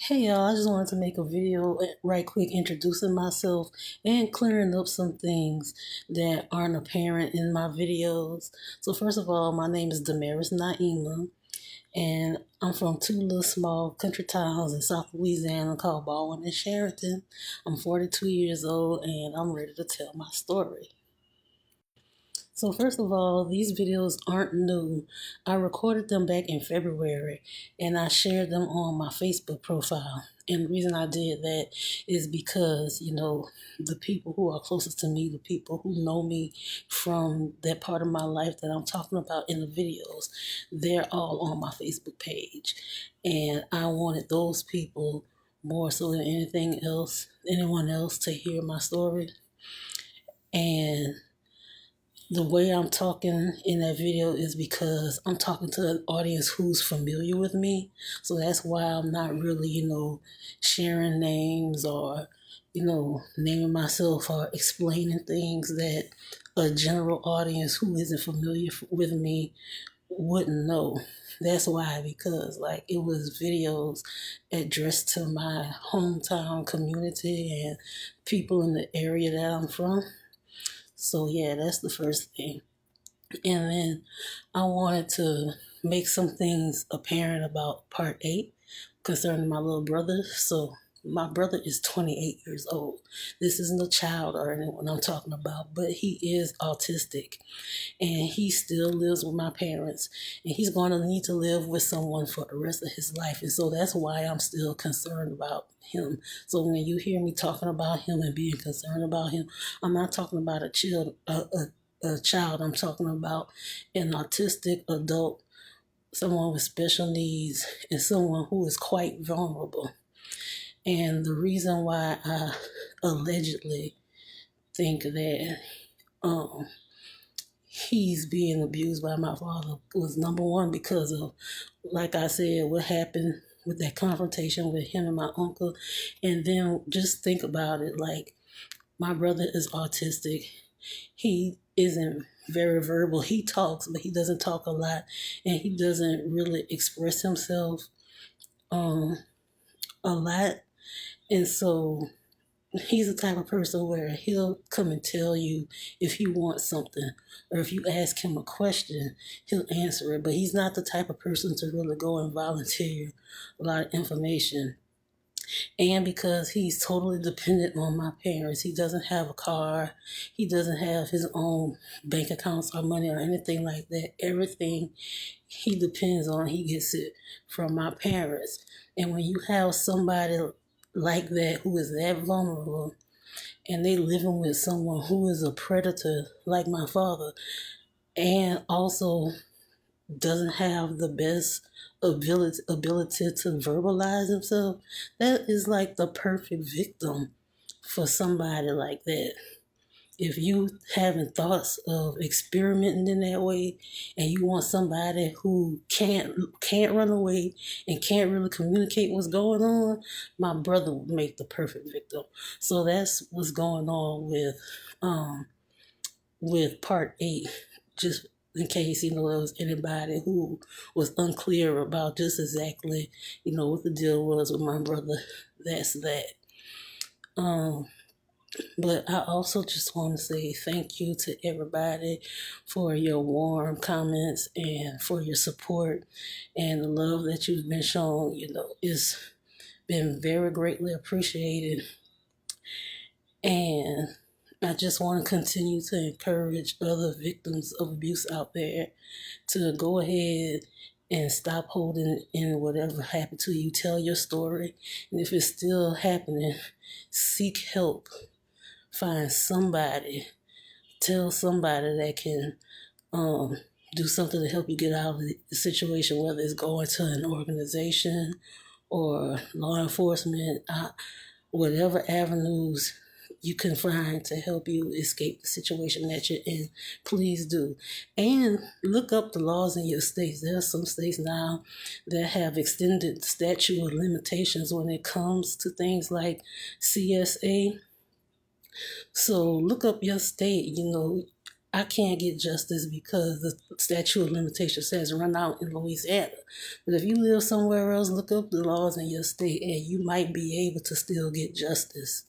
Hey y'all, I just wanted to make a video right quick introducing myself and clearing up some things that aren't apparent in my videos. So first of all, my name is Damaris Naima and I'm from two little small country towns in South Louisiana called Baldwin and Sheridan. I'm 42 years old and I'm ready to tell my story. So first of all, these videos aren't new. I recorded them back in February and I shared them on my Facebook profile. And the reason I did that is because, the people who are closest to me, the people who know me from that part of my life that I'm talking about in the videos, they're all on my Facebook page. And I wanted those people more so than anyone else to hear my story. And the way I'm talking in that video is because I'm talking to an audience who's familiar with me. So that's why I'm not really, sharing names or, naming myself or explaining things that a general audience who isn't familiar with me wouldn't know. That's why, because like it was videos addressed to my hometown community and people in the area that I'm from. So yeah, that's the first thing. And then I wanted to make some things apparent about part 8 concerning my little brother. So my brother is 28 years old. This isn't a child or anyone I'm talking about, but he is autistic and he still lives with my parents and he's going to need to live with someone for the rest of his life. And so that's why I'm still concerned about him. So when you hear me talking about him and being concerned about him, I'm not talking about a child. I'm talking about an autistic adult, someone with special needs, and someone who is quite vulnerable. And the reason why I allegedly think that um, he's being abused by my father was number one because of, like I said, what happened with that confrontation with him and my uncle. And then just think about it, like my brother is autistic. He isn't very verbal. He talks, but he doesn't talk a lot, and he doesn't really express himself um, a lot. And so he's the type of person where he'll come and tell you if he wants something, or if you ask him a question, he'll answer it. But he's not the type of person to really go and volunteer a lot of information. And because he's totally dependent on my parents, he doesn't have a car, he doesn't have his own bank accounts or money or anything like that. Everything he depends on, he gets it from my parents. And when you have somebody like that who is that vulnerable and they living with someone who is a predator like my father and also doesn't have the best ability to verbalize himself, that is like the perfect victim for somebody like that. If you having thoughts of experimenting in that way and you want somebody who can't run away and can't really communicate what's going on, my brother would make the perfect victim. So that's what's going on um with part 8. Just in case there was anybody who was unclear about just exactly what the deal was with my brother. That's that. um but I also just want to say thank you to everybody for your warm comments and for your support and the love that you've been shown. It's been very greatly appreciated. And I just want to continue to encourage other victims of abuse out there to go ahead and stop holding in whatever happened to you. Tell your story. And if it's still happening, seek help. Find somebody. Tell somebody that can um, do something to help you get out of the situation, whether it's going to an organization or law enforcement, whatever avenues you can find to help you escape the situation that you're in, please do. And look up the laws in your states. There are some states now that have extended statute of limitations when it comes to things like CSA. So look up your state. I can't get justice because the statute of limitations has run out in Louisiana. But if you live somewhere else, look up the laws in your state and you might be able to still get justice.